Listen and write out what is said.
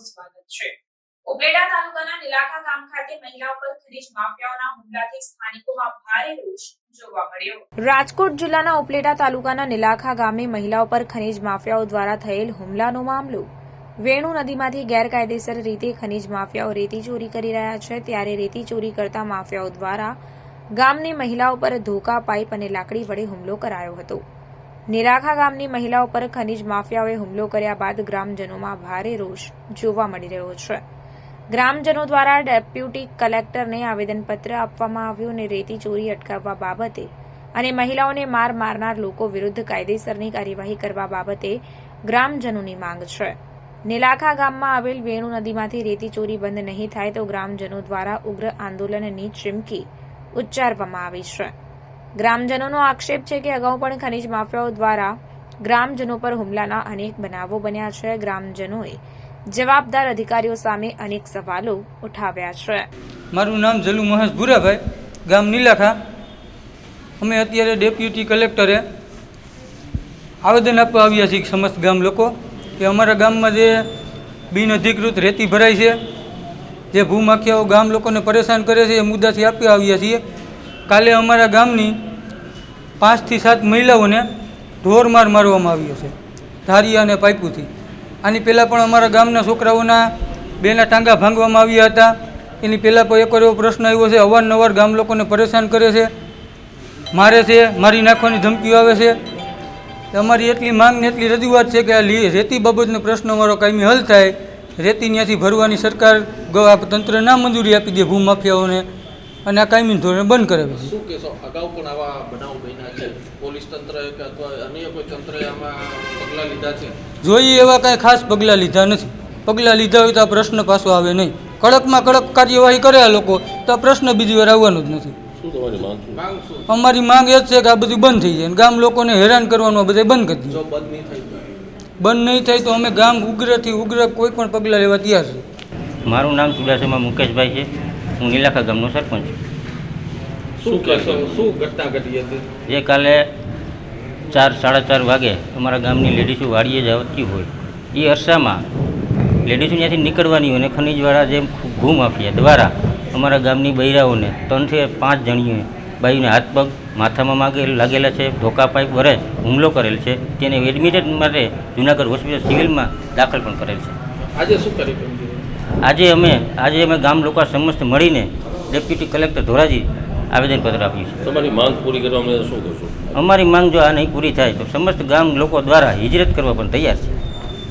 આપનું સ્વાગત છે। ઉપલેટા તાલુકાના નીલાખા ગામ ખાતે મહિલા પર ખનીજ માફિયાઓના હુમલાથી સ્થાનિકોમાં ભારે રોષ જોવા મળ્યો। રાજકોટ જિલ્લાના ઉપલેટા તાલુકાના નીલાખા ગામે મહિલાઓ પર ખનીજ માફિયાઓ દ્વારા થયેલ હુમલાનો મામલો। વેણુ નદીમાંથી ગેરકાયદેસર રીતે ખનીજ માફિયાઓ રેતી ચોરી કરી રહ્યા છે, ત્યારે રેતી ચોરી કરતા માફિયાઓ દ્વારા ગામની મહિલાઓ પર ધોકા, પાઇપ અને લાકડી વડે હુમલો કરાયો હતો। નીલાખા ગામની મહિલાઓ પર ખનીજ માફિયાઓએ હુમલો કર્યા બાદ ગ્રામજનોમાં ભારે રોષ જોવા મળી રહ્યો છે। ગ્રામજનો દ્વારા ડેપ્યુટી કલેક્ટરને આવેદનપત્ર આપવામાં આવ્યું અને રેતી ચોરી અટકાવવા બાબતે અને મહિલાઓને માર મારનાર લોકો વિરુદ્ધ કાયદેસરની કાર્યવાહી કરવા બાબતે ગ્રામજનોની માંગ છે। નીલાખા ગામમાં આવેલ વેણુ નદીમાંથી રેતી ચોરી બંધ નહીં થાય તો ગ્રામજનો દ્વારા ઉગ્ર આંદોલનની ચીમકી ઉચ્ચારવામાં આવી છે। ગ્રામજનોનો આક્ષેપ છે કે અગાઉ પણ ખનીજ માફિયાઓ દ્વારા ગ્રામજનો પર હુમલાના અનેક બનાવો બન્યા છે। ગ્રામજનોએ જવાબદાર અધિકારીઓ સામે અનેક સવાલો ઉઠાવ્યા છે। મારું નામ જલુ મહેશ ભુરાભાઈ, ગામ નીલાખા। અમે અત્યારે ડેપ્યુટી કલેક્ટરે આવેદન આપવા આવ્યા છીએ સમસ્ત ગામ લોકો કે અમારા ગામમાં જે બિનઅધિકૃત રેતી ભરાય છે, જે ભૂમાફિયાઓ ગામ લોકોને પરેશાન કરે છે, એ મુદ્દાથી આપવા આવ્યા છીએ। કાલે અમારા ગામની 5 થી 7 મહિલાઓને ઢોરમાર મારવામાં આવ્યો છે, ધારિયા અને પાઇપુથી। આની પહેલાં પણ અમારા ગામના છોકરાઓના 2ના ટાંગા ભાંગવામાં આવ્યા હતા। એની પહેલાં પણ એક એવો પ્રશ્ન આવ્યો છે, અવારનવાર ગામ લોકોને પરેશાન કરે છે, મારે છે, મારી નાખવાની ધમકીઓ આવે છે। અમારી એટલી માંગ ને એટલી રજૂઆત છે કે આ રેતી બાબતનો પ્રશ્ન અમારો કાયમી હલ થાય, રેતી ત્યાંથી ભરવાની સરકાર તંત્ર ના મંજૂરી આપી દે ભૂમાફિયાઓને અને આ કાયમી ધોરણે બંધ કરાવી દે। શું કહેશો, અગાઉ પણ આવા બનાવ બન્યા છે? પોલીસ તંત્ર કે અથવા અન્ય કોઈ તંત્રએ આમાં પગલાં લીધા છે? જોઈએ એવા કાંઈ ખાસ પગલાં લીધા નથી। પગલાં લીધા હોય તો આ પ્રશ્ન પાછો આવે નહીં। કડકમાં કડક કાર્યવાહી કરે આ લોકો તો આ પ્રશ્ન બીજી વાર આવવાનો જ નથી। અમારી માંગ એ જ છે કે આ બધું બંધ થઈ જાય અને ગામ લોકોને હેરાન કરવાનું બધે બંધ કરી દઈએ। બંધ નહીં થાય તો અમે ગામ ઉગ્રથી ઉગ્ર કોઈ પણ પગલાં લેવા તૈયાર છે। મારું નામ ચુડાસમા મુકેશભાઈ છે, હું નીલાખા ગામનો સરપંચ છું। શું કહેશો, શું ઘટના ઘટી હતી? જે કાલે 4-4:30 વાગે અમારા ગામની લેડીઝો વાડીએ જતી હોય એ અરસામાં લેડીઝો ત્યાંથી નીકળવાની હોય અને ખનીજવાળા જે ભૂમાફિયા દ્વારા અમારા ગામની બૈરાઓને 3 થી 5 જણીઓએ બાઈઓને હાથ પગ માથામાં લાગેલા છે, ધોકા પાઇપ વડે હુમલો કરેલ છે। તેને એડમિટેડ માટે જુનાગઢ હોસ્પિટલ સિવિલમાં દાખલ પણ કરેલ છે। આજે શું કરી? આજે અમે ગામ લોકો સમસ્ત મળીને ડેપ્યુટી કલેક્ટર ધોરાજી આવેદનપત્ર આપ્યું છે। તમારી માંગ પૂરી કરવા માટે શું કરશો? અમારી માંગ જો આ નહીં પૂરી થાય તો સમસ્ત ગામ લોકો દ્વારા હિજરત કરવા પણ તૈયાર છે।